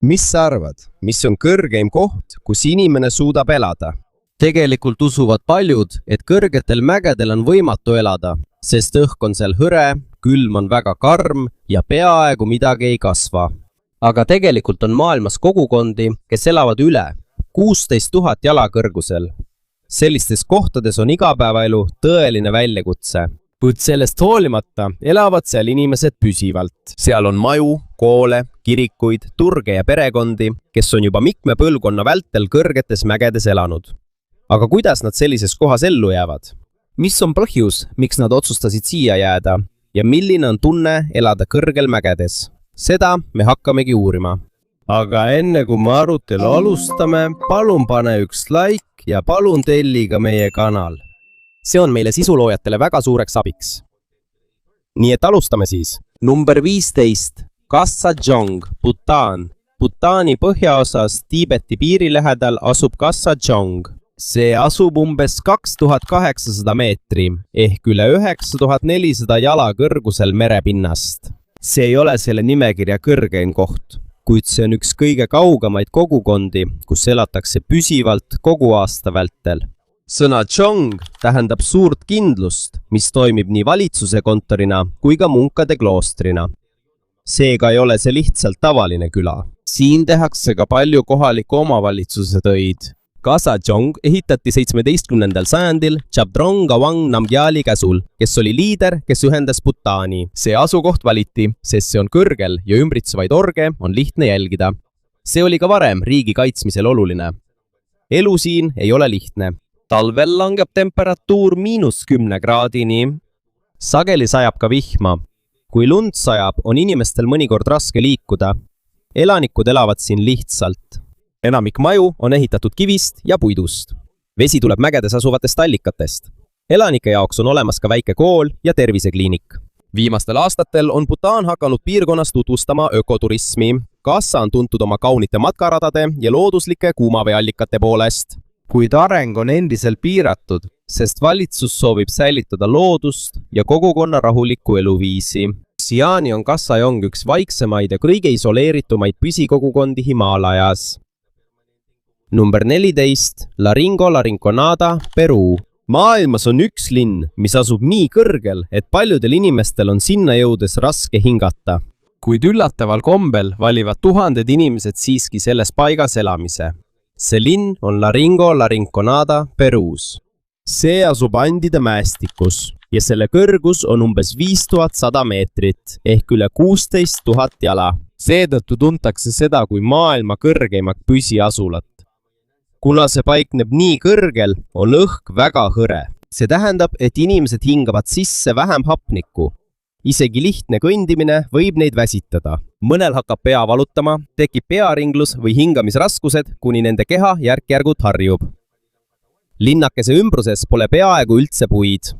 Mis sa arvad, mis on kõrgeim koht, kus inimene suudab elada? Tegelikult usuvad paljud, et kõrgetel mägedel on võimatu elada, sest õhk on seal hõre, külm on väga karm ja peaaegu midagi ei kasva. Aga tegelikult on maailmas kogukondi, kes elavad üle 16 000 jala kõrgusel. Sellistes kohtades on igapäevaelu tõeline väljakutse. Kuid sellest hoolimata elavad seal inimesed püsivalt. Seal on maju, koole, kirikuid, turge ja perekondi, kes on juba mitme põlvkonna vältel kõrgetes mägedes elanud. Aga kuidas nad sellises kohas ellu jäävad? Mis on põhjus, miks nad otsustasid siia jääda? Ja milline on tunne elada kõrgel mägedes? Seda me hakkamegi uurima. Aga enne kui me arutelu alustame, palun pane üks like ja palun telli ka meie kanal. See on meile sisuloojatele väga suureks abiks. Nii et alustame siis. Number 15. Kassajong, Bhutan. Bhutani põhjaosas Tiibeti piiri lähedal asub Kassajong. See asub umbes 2800 meetri ehk üle 9400 jala kõrgusel merepinnast. See ei ole selle nimekirja kõrgeim koht, kuid see on üks kõige kaugemaid kogukondi, kus elatakse püsivalt kogu aasta vältel. Sõna Chong tähendab suurt kindlust, mis toimib nii valitsuse kontorina kui ka munkade kloostrina. Seega ei ole see lihtsalt tavaline küla. Siin tehakse ka palju kohaliku omavalitsuse töid. Kassajong ehitati 17. sajandil Chabdrong Ngawang Namgyali käsul, kes oli liider, kes ühendas Bhutani. See asukoht valiti, sest see on kõrgel ja ümbritsevaid orge on lihtne jälgida. See oli ka varem riigi kaitsmisel oluline. Elu siin ei ole lihtne. Talvel langeb temperatuur -10 kraadini. Sageli sajab ka vihma. Kui lund sajab, on inimestel mõnikord raske liikuda. Elanikud elavad siin lihtsalt. Enamik maju on ehitatud kivist ja puidust. Vesi tuleb mägedes asuvatest allikatest. Elanike jaoks on olemas ka väike kool ja tervisekliinik. Viimastel aastatel on Bhutan hakanud piirkonnas tutvustama ökoturismi. Kassa on tuntud oma kaunite matkaradade ja looduslike kuumaveeallikate poolest. Kuid areng on endiselt piiratud, sest valitsus soovib säilitada loodust ja kogukonna rahulikku eluviisi. Siiani on Kassajong üks vaiksemaid ja kõige isoleeritumaid püsikogukondi Himaalajas. Number 14. Laringo Larinconada, Peru. Maailmas on üks linn, mis asub nii kõrgel, et paljudel inimestel on sinna jõudes raske hingata. Kuid üllataval kombel valivad tuhanded inimesed siiski selles paigas elamise. See linn on Laringo Larinconada, Peruus. See asub Andide mäestikus ja selle kõrgus on umbes 5100 meetrit ehk üle 16 000 jala. Seetõttu tuntakse seda kui maailma kõrgeimat püsiasulat. Kuna see paikneb nii kõrgel, on õhk väga hõre. See tähendab, et inimesed hingavad sisse vähem hapnikku. Isegi lihtne kõndimine võib neid väsitada. Mõnel hakkab pea valutama, tekib pearinglus või hingamisraskused, kuni nende keha järk-järgult harjub. Linnakese ümbruses pole peaaegu üldse puid.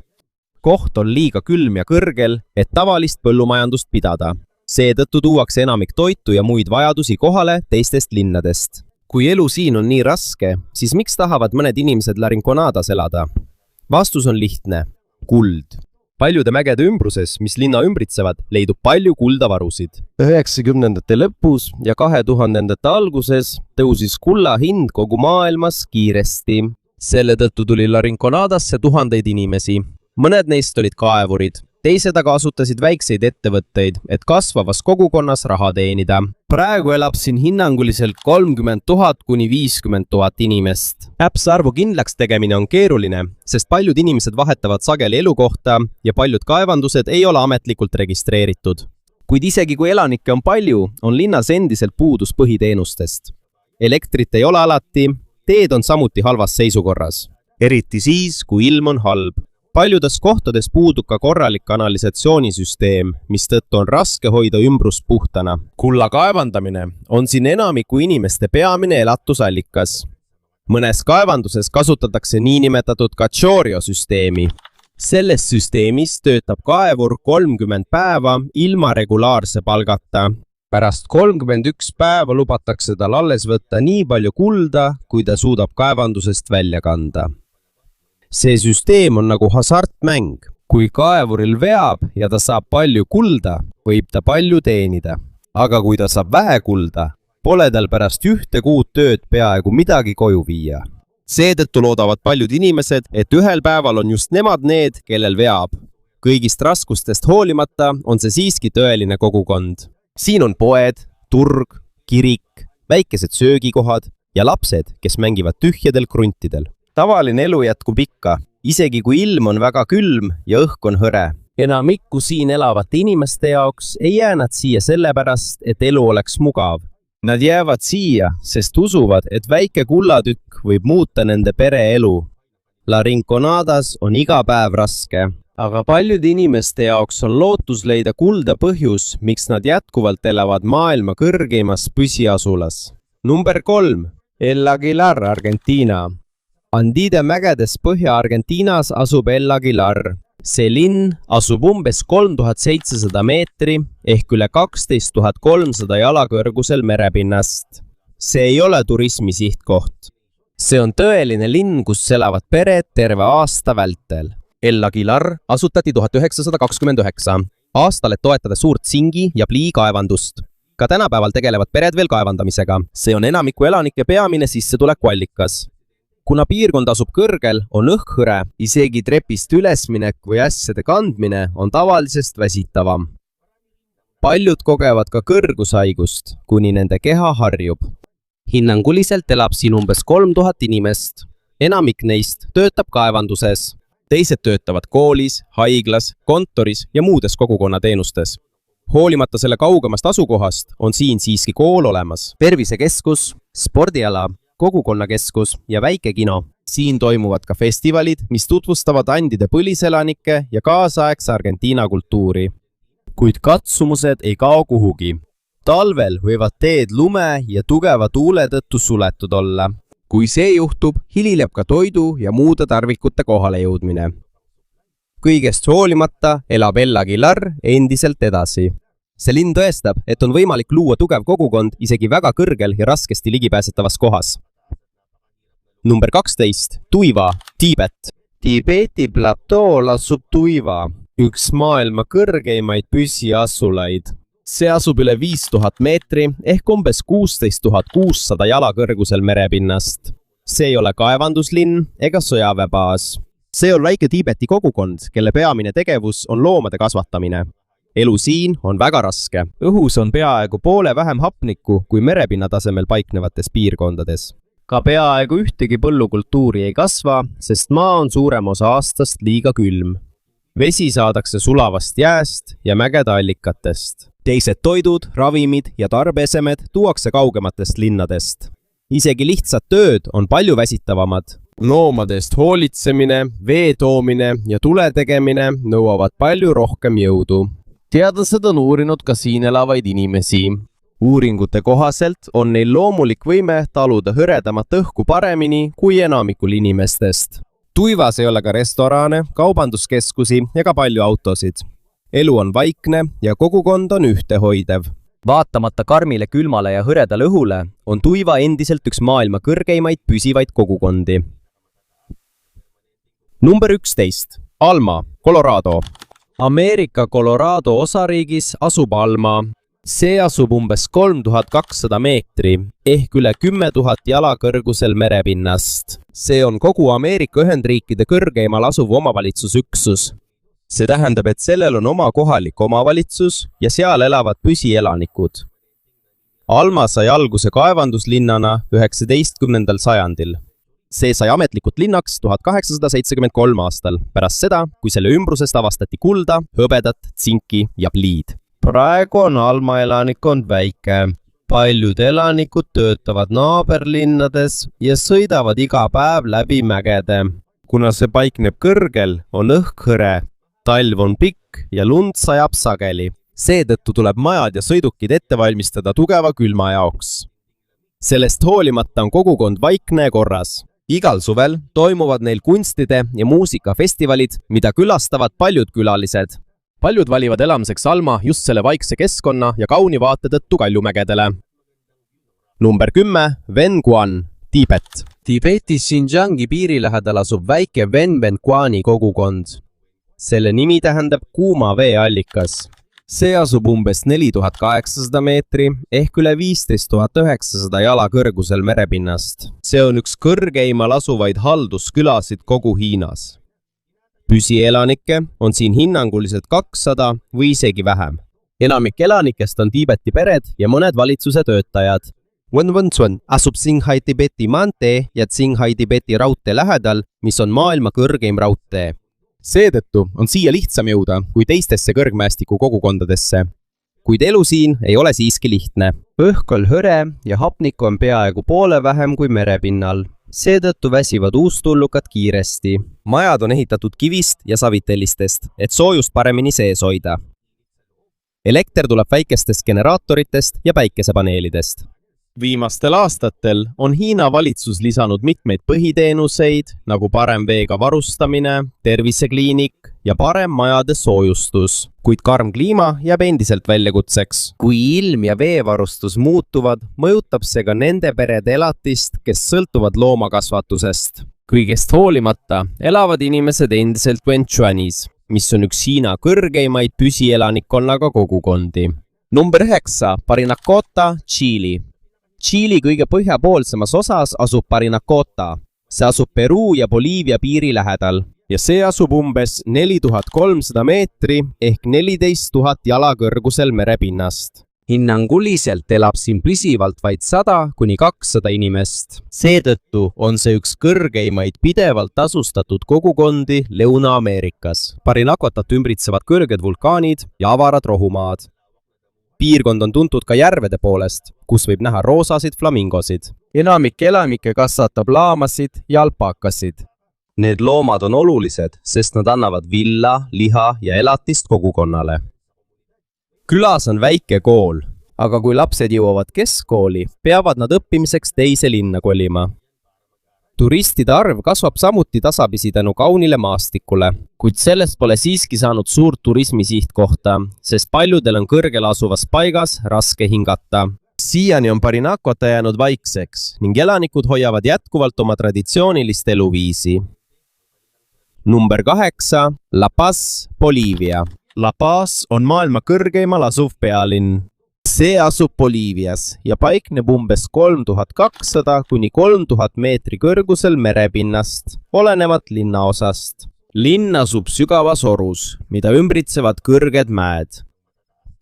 Koht on liiga külm ja kõrgel, et tavalist põllumajandust pidada. Seetõttu tuuakse enamik toitu ja muid vajadusi kohale teistest linnadest. Kui elu siin on nii raske, siis miks tahavad mõned inimesed Larinconadas elada? Vastus on lihtne. Kuld. Paljude mägede ümbruses, mis linna ümbritsevad, leidub palju kuldavarusid. 90ndate lõpus ja 2000ndate alguses tõusis kulla hind kogu maailmas kiiresti. Selle tõttu tuli Larinconadasse tuhandeid inimesi. Mõned neist olid kaevurid. Teised aga asutasid väikseid ettevõtteid, et kasvavas kogukonnas raha teenida. Praegu elab siin hinnanguliselt 30 000 kuni 50 000 inimest. Täpse arvu kindlaks tegemine on keeruline, sest paljud inimesed vahetavad sageli elukohta ja paljud kaevandused ei ole ametlikult registreeritud. Kuid isegi kui elanikke on palju, on linnas endiselt puudus põhiteenustest. Elektrit ei ole alati, teed on samuti halvas seisukorras. Eriti siis, kui ilm on halb. Paljudes kohtades puudub ka korralik kanalisatsioonisüsteem, mistõttu on raske hoida ümbrust puhtana. Kulla kaevandamine on siin enamiku inimeste peamine elatusallikas. Mõnes kaevanduses kasutatakse niinimetatud Cachorio-süsteemi. Selles süsteemis töötab kaevur 30 päeva ilma regulaarse palgata. Pärast 31 päeva lubatakse tal alles võtta nii palju kulda, kui ta suudab kaevandusest välja kanda. See süsteem on nagu hasartmäng. Kui kaevuril veab ja ta saab palju kulda, võib ta palju teenida. Aga kui ta saab vähe kulda, pole tal pärast 1 kuud tööd peaaegu midagi koju viia. Seetõttu loodavad paljud inimesed, et ühel päeval on just nemad need, kellel veab. Kõigist raskustest hoolimata on see siiski tõeline kogukond. Siin on poed, turg, kirik, väikesed söögikohad ja lapsed, kes mängivad tühjadel kruntidel. Tavaline elu jätkub ikka, isegi kui ilm on väga külm ja õhk on hõre. Enamikku siin elavate inimeste jaoks ei jää nad siia sellepärast, et elu oleks mugav. Nad jäävad siia, sest usuvad, et väike kullatükk võib muuta nende pereelu. La Rinconadas on iga päev raske, aga paljude inimeste jaoks on lootus leida kulda põhjus, miks nad jätkuvalt elavad maailma kõrgeimas püsiasulas. Number 3. El Aguilar, Argentiina. Andide mägedes Põhja-Argentiinas asub El Aguilar. See linn asub umbes 3700 meetri ehk üle 12 300 jala kõrgusel merepinnast. See ei ole turismi sihtkoht. See on tõeline linn, kus elavad pered terve aasta vältel. El Aguilar asutati 1929 aastal, et toetada suurt tsingi- ja pliikaevandust. Ka tänapäeval tegelevad pered veel kaevandamisega. See on enamiku elanike peamine sissetulekuallikas. Kuna piirkond asub kõrgel, on õhk hõre, isegi trepist ülesminek või asjade kandmine on tavalisest väsitavam. Paljud kogevad ka kõrgushaigust, kuni nende keha harjub. Hinnanguliselt elab siin umbes 3000 inimest. Enamik neist töötab kaevanduses. Teised töötavad koolis, haiglas, kontoris ja muudes kogukonnateenustes. Hoolimata selle kaugemast asukohast on siin siiski kool olemas. Tervisekeskus, spordiala, kogukonnakeskus ja väike kino. Siin toimuvad ka festivalid, mis tutvustavad andide põliselanike ja kaasaegse Argentiina kultuuri. Kuid katsumused ei kao kuhugi. Talvel võivad teed lume ja tugeva tuule tõttu suletud olla. Kui see juhtub, hilileb ka toidu ja muude tarvikute kohale jõudmine. Kõigest hoolimata elab El Aguilar endiselt edasi. See linn tõestab, et on võimalik luua tugev kogukond isegi väga kõrgel ja raskesti ligipääsetavas kohas. Number 12. Tuiva, Tiibet. Tiibeti platool asub Tuiva, üks maailma kõrgeimaid püsiasulaid. See asub üle 5000 meetri ehk umbes 16 600 jala kõrgusel merepinnast. See ei ole kaevanduslinn ega sõjaväebaas. See on väike Tiibeti kogukond, kelle peamine tegevus on loomade kasvatamine. Elu siin on väga raske. Õhus on peaaegu poole vähem hapnikku kui merepinna tasemel paiknevates piirkondades. Ka peaaegu ühtegi põllukultuuri ei kasva, sest maa on suurem osa aastast liiga külm. Vesi saadakse sulavast jääst ja mägede allikatest. Teised toidud, ravimid ja tarbeesemed tuuakse kaugematest linnadest. Isegi lihtsad tööd on palju väsitavamad. Loomadest hoolitsemine, vee toomine ja tule tegemine nõuavad palju rohkem jõudu. Teadlased on uurinud ka siin elavaid inimesi. Uuringute kohaselt on neil loomulik võime taluda hõredamat õhku paremini kui enamikul inimestest. Tuivas ei ole ka restorane, kaubanduskeskusi ega palju autosid. Elu on vaikne ja kogukond on ühtehoidev. Vaatamata karmile külmale ja hõredale õhule on Tuiva endiselt üks maailma kõrgeimaid püsivaid kogukondi. Number 11. Alma, Colorado. Ameerika Colorado osariigis asub Alma. See asub umbes 3200 meetri ehk üle 10 000 jala kõrgusel merepinnast. See on kogu Ameerika Ühendriikide kõrgeimal asuv omavalitsusüksus. See tähendab, et sellel on oma kohalik omavalitsus ja seal elavad püsielanikud. Alma sai alguse kaevanduslinnana 19. sajandil. See sai ametlikult linnaks 1873 aastal, pärast seda, kui selle ümbrusest avastati kulda, hõbedat, tsinki ja pliid. Praegu on Alma elanikkond väike. Paljud elanikud töötavad naaberlinnades ja sõidavad iga päev läbi mägede. Kuna see paikneb kõrgel, on õhk hõre. Talv on pikk ja lund sajab sageli. Seetõttu tuleb majad ja sõidukid ette valmistada tugeva külma jaoks. Sellest hoolimata on kogukond vaikne ja korras. Igal suvel toimuvad neil kunstide ja muusikafestivalid, mida külastavad paljud külalised. Paljud valivad elamiseks Alma just selle vaikse keskkonna ja kauni vaate tõttu Kaljumägedele. Number 10. Ven Quan, Tiibet. Tiibeti Xinjiangi piiri lähedal asub väike Ven Quan kogukond. Selle nimi tähendab kuuma vee allikas. see asub umbes 4800 meetri ehk üle 15 900 jala kõrgusel merepinnast. see on üks kõrgeimal asuvaid halduskülasid kogu Hiinas. Püsielanikke on siin hinnanguliselt 200 või isegi vähem. Enamik elanikest on Tiibeti pered ja mõned valitsuse töötajad. Wenwenzhuan asub Qinghai-Tibeti maantee ja Qinghai-Tibeti raudtee lähedal, mis on maailma kõrgeim raudtee. Seetõttu on siia lihtsam jõuda kui teistesse kõrgmäestiku kogukondadesse. Kuid elu siin ei ole siiski lihtne. Õhk on hõre ja hapnikku on peaaegu poole vähem kui merepinnal. Seetõttu väsivad uustullukad kiiresti. Majad on ehitatud kivist ja savitellistest, et soojust paremini sees hoida. Elekter tuleb väikestest generaatoritest ja päikesepaneelidest. Viimastel aastatel on Hiina valitsus lisanud mitmeid põhiteenuseid, nagu parem veega varustamine, tervisekliinik ja parem majade soojustus. Kuid karm kliima jääb endiselt väljakutseks. Kui ilm ja veevarustus muutuvad, mõjutab see ka nende perede elatist, kes sõltuvad loomakasvatusest. Kõigest hoolimata elavad inimesed endiselt Wenchuanis, mis on üks Hiina kõrgeimaid püsielanikkonnaga kogukondi. Number 9. Parinacota, Tšiili. Tšiili kõige põhjapoolsemas osas asub Parinacota. See asub Peruu ja Boliivia piiri lähedal ja see asub umbes 4300 meetri ehk 14 000 jala kõrgusel merepinnast. Hinnanguliselt elab siin püsivalt vaid 100 kuni 200 inimest. Seetõttu on see üks kõrgeimaid pidevalt asustatud kogukondi Lõuna-Ameerikas. Parinacotat ümbritsevad kõrged vulkaanid ja avarad rohumaad. Piirkond on tuntud ka järvede poolest, kus võib näha roosasid flamingosid. Enamik elanikke kasvatab laamasid ja alpaakasid. Need loomad on olulised, sest nad annavad villa, liha ja elatist kogukonnale. Külas on väike kool, aga kui lapsed jõuavad keskkooli, peavad nad õppimiseks teise linna kolima. Turistide arv kasvab samuti tasapisi tänu kaunile maastikule, kuid sellest pole siiski saanud suurt turismisihtkohta, sest paljudel on kõrgel asuvas paigas raske hingata. Siiani on Parinacota jäänud vaikseks ning elanikud hoiavad jätkuvalt oma traditsioonilist eluviisi. Number 8. La Paz, Boliivia. La Paz on maailma kõrgeimal asuv pealinn. See asub Boliivias ja paikneb umbes 3200 kuni 3000 meetri kõrgusel merepinnast, olenevalt linnaosast. Linn asub sügavas orus, mida ümbritsevad kõrged mäed.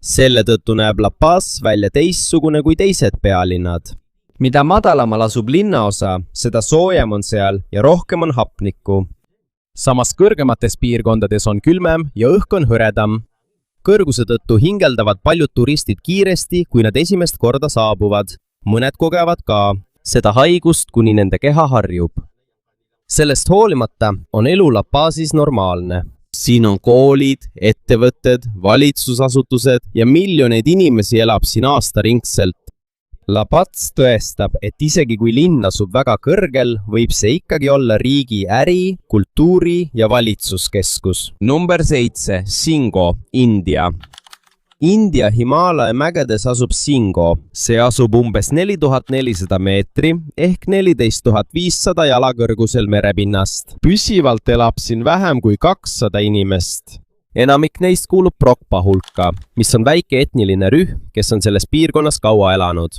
Selle tõttu näeb La Paz välja teistsugune kui teised pealinnad. Mida madalamal asub linnaosa, seda soojem on seal ja rohkem on hapnikku. Samas kõrgemates piirkondades on külmem ja õhk on hõredam. Kõrguse tõttu hingeldavad paljud turistid kiiresti, kui nad esimest korda saabuvad. Mõned kogevad ka seda haigust, kuni nende keha harjub. Sellest hoolimata on elu La Pazis normaalne. Siin on koolid, ettevõtted, valitsusasutused ja miljoneid inimesi elab siin aastaringselt. La Paz tõestab, et isegi kui linn asub väga kõrgel, võib see ikkagi olla riigi äri, kultuuri ja valitsuskeskus. Number 7. Singo, India. India Himaalaja mägedes asub Singo. See asub umbes 4400 meetri ehk 14 500 jala kõrgusel merepinnast. Püsivalt elab siin vähem kui 200 inimest. Enamik neist kuulub Prokpa hulka, mis on väike etniline rühm, kes on selles piirkonnas kaua elanud.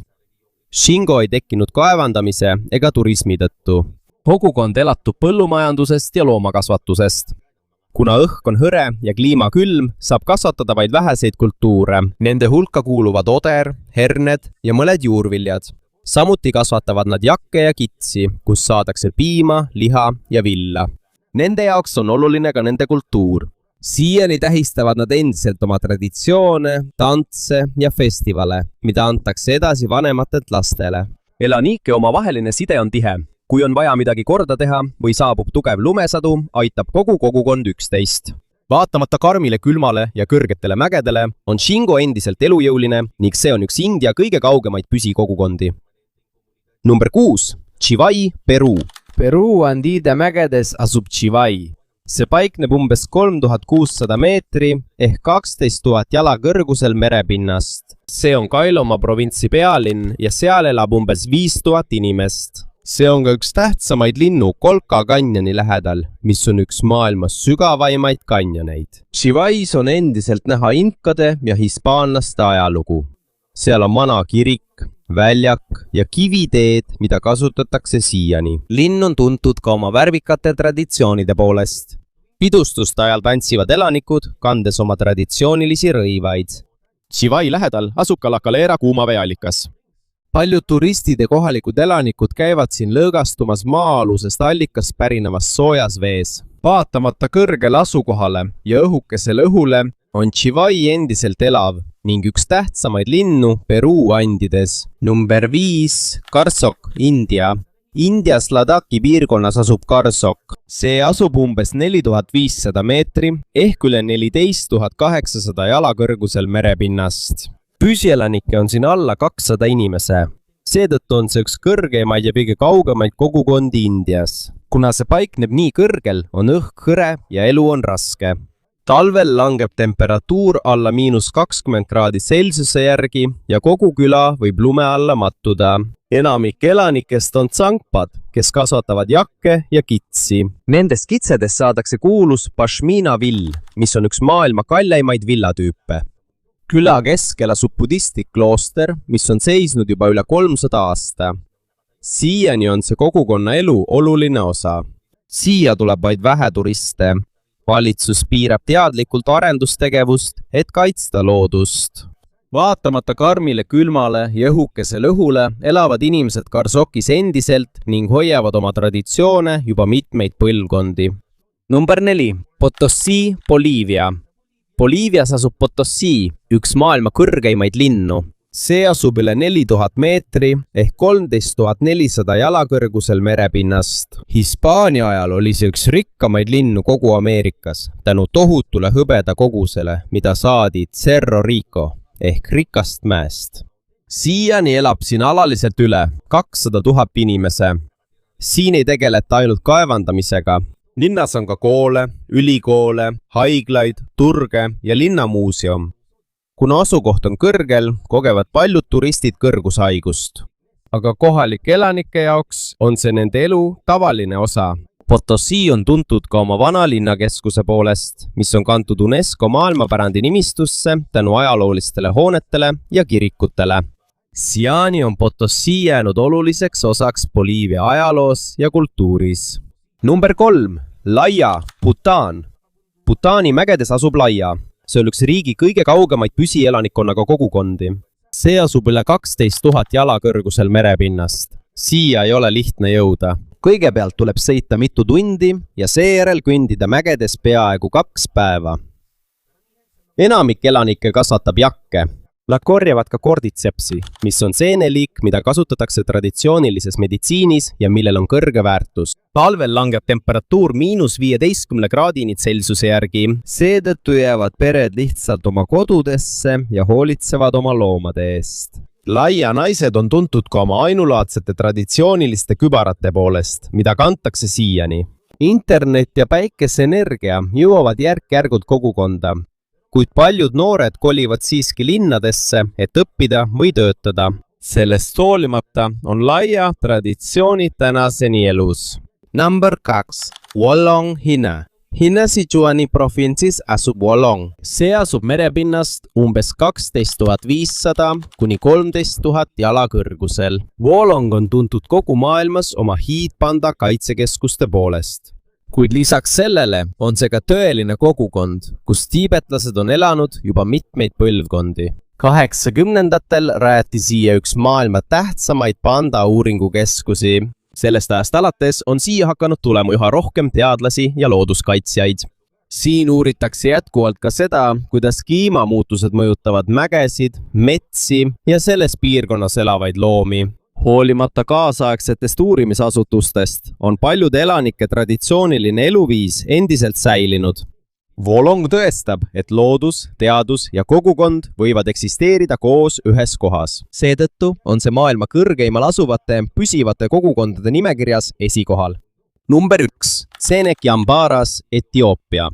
Singo ei tekkinud kaevandamise ega turismi tõttu. Kogukond elatub põllumajandusest ja loomakasvatusest. Kuna õhk on hõre ja kliima külm, saab kasvatada vaid väheseid kultuure. Nende hulka kuuluvad oder, herned ja mõned juurviljad. Samuti kasvatavad nad jakke ja kitsi, kus saadakse piima, liha ja villa. Nende jaoks on oluline ka nende kultuur. Siiani tähistavad nad endiselt oma traditsioone, tantse ja festivale, mida antakse edasi vanematelt lastele. Elanike omavaheline side on tihe. Kui on vaja midagi korda teha või saabub tugev lumesadu, aitab kogu kogukond üksteist. Vaatamata karmile külmale ja kõrgetele mägedele on Singo endiselt elujõuline ning see on üks India kõige kaugemaid püsikogukondi. Number 6. Chivay, Peruu. Peruu Andiide mägedes asub Chivay. See paikneb umbes 3600 meetri ehk 12 000 jala kõrgusel merepinnast. See on Kailoma provintsi pealinn ja seal elab umbes 5000 inimest. see on ka üks tähtsamaid linnu Kolka kanjoni lähedal, mis on üks maailma sügavaimaid kanjoneid. Chivais on endiselt näha inkade ja hispaanlaste ajalugu. Seal on vana kirik, väljak ja kiviteed, mida kasutatakse siiani. Linn on tuntud ka oma värvikate traditsioonide poolest. Pidustuste ajal tantsivad elanikud, kandes oma traditsioonilisi rõivaid. Chivai lähedal asub ka La Calera kuumaveeallikas. Paljud turistid ja kohalikud elanikud käivad siin lõõgastumas maa-alusest allikast pärinevas soojas vees. Vaatamata kõrgele asukohale ja õhukesele õhule on Chivai endiselt elav ning üks tähtsamaid linnu Peruu andides. Number 5. Karsok, India. Indias Ladakhi piirkonnas asub Karsok. See asub umbes 4500 meetri ehk üle 14 800 jala kõrgusel merepinnast. Püsielanikke on siin alla 200 inimese. Seetõttu on see üks kõrgemaid ja kõige kaugemaid kogukondi Indias. Kuna see paikneb nii kõrgel, on õhk hõre ja elu on raske. Talvel langeb temperatuur alla -20°C järgi ja kogu küla võib lume alla mattuda. Enamik elanikest on tsangpad, kes kasvatavad jakke ja kitsi. Nendest kitsedest saadakse kuulus pashmina vill, mis on üks maailma kalleimaid villatüüpe. Küla keskel asub budistlik klooster, mis on seisnud juba üle 300 aasta. Siiani on see kogukonna elu oluline osa. Siia tuleb vaid vähe turiste. Valitsus piirab teadlikult arendustegevust, et kaitsta loodust. Vaatamata karmile külmale ja õhukesele õhule elavad inimesed Karsokis endiselt ning hoiavad oma traditsioone juba mitmeid põlvkondi. Number 4. Potosí, Boliivia. Boliivias asub Potosí, üks maailma kõrgeimaid linnu. See asub üle 4000 meetri ehk 13 400 jala kõrgusel merepinnast. Hispaania ajal oli see üks rikkamaid linnu kogu Ameerikas tänu tohutule hõbeda kogusele, mida saadi Cerro Rico ehk rikast mäest. Siiani elab siin alaliselt üle 200 000 inimese. Siin ei tegeleta ainult kaevandamisega. Linnas on ka koole, ülikoole, haiglaid, turge ja linnamuuseum. Kuna asukoht on kõrgel, kogevad paljud turistid kõrgushaigust. Aga kohalike elanike jaoks on see nende elu tavaline osa. Potosí on tuntud ka oma vanalinnakeskuse poolest, mis on kantud UNESCO maailmapärandi nimistusse tänu ajaloolistele hoonetele ja kirikutele. Siiani on Potosí jäänud oluliseks osaks Boliivia ajaloos ja kultuuris. Number 3. Laia, Bhutan. Bhutani mägedes asub Laia. See on üks riigi kõige kaugemaid püsielanikkonnaga kogukondi. See asub üle 12 000 jala kõrgusel merepinnast. Siia ei ole lihtne jõuda. Kõigepealt tuleb sõita mitu tundi ja seejärel kõndida mägedes peaaegu 2 päeva. Enamik elanikke kasvatab jakke. Nad korjavad ka korditsepsi, mis on seeneliik, mida kasutatakse traditsioonilises meditsiinis ja millel on kõrge väärtus. Talvel langeb temperatuur -15°C järgi. Seetõttu jäävad pered lihtsalt oma kodudesse ja hoolitsevad oma loomade eest. Laia naised on tuntud ka oma ainulaadsete traditsiooniliste kübarate poolest, mida kantakse siiani. Internet ja päikeseenergia jõuavad järk-järgult kogukonda. Kuid paljud noored kolivad siiski linnadesse, et õppida või töötada. Sellest hoolimata on Laia traditsioonid tänaseni elus. Number 2. Wolong, Hiina. Hiina Sichuani provintsis asub Wolong. See asub merepinnast umbes 12 500 kuni 13 000 jala kõrgusel. Wolong on tuntud kogu maailmas oma hiidpanda kaitsekeskuste poolest. Kuid lisaks sellele on see ka tõeline kogukond, kus tiibetlased on elanud juba mitmeid põlvkondi. 80-ndatel rajati siia üks maailma tähtsamaid panda uuringukeskusi. Sellest ajast alates on siia hakanud tulema üha rohkem teadlasi ja looduskaitsjaid. Siin uuritakse jätkuvalt ka seda, kuidas kliimamuutused mõjutavad mägesid, metsi ja selles piirkonnas elavaid loomi. Hoolimata kaasaegsetest uurimisasutustest on paljude elanike traditsiooniline eluviis endiselt säilinud. Wolong tõestab, et loodus, teadus ja kogukond võivad eksisteerida koos ühes kohas. Seetõttu on see maailma kõrgeimal asuvate püsivate kogukondade nimekirjas esikohal. Number 1. Senek Jambaras, Etioopia.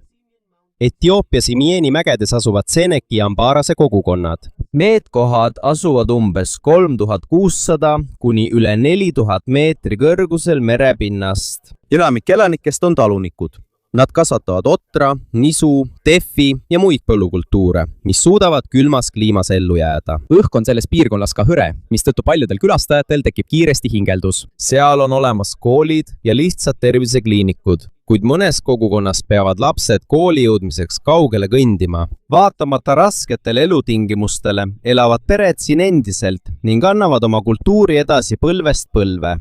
Etioopias Imieni mägedes asuvad Seneki ja Ambarase kogukonnad. Need kohad asuvad umbes 3600 kuni üle 4000 meetri kõrgusel merepinnast. Enamik elanikest on talunikud. Nad kasvatavad otra, nisu, tehvi ja muid põllukultuure, mis suudavad külmas kliimas ellu jääda. Õhk on selles piirkonnas ka hõre, mistõttu paljudel külastajatel tekib kiiresti hingeldus. Seal on olemas koolid ja lihtsad tervisekliinikud, kuid mõnes kogukonnas peavad lapsed kooli jõudmiseks kaugele kõndima. Vaatamata rasketele elutingimustele elavad pered siin endiselt ning annavad oma kultuuri edasi põlvest põlve.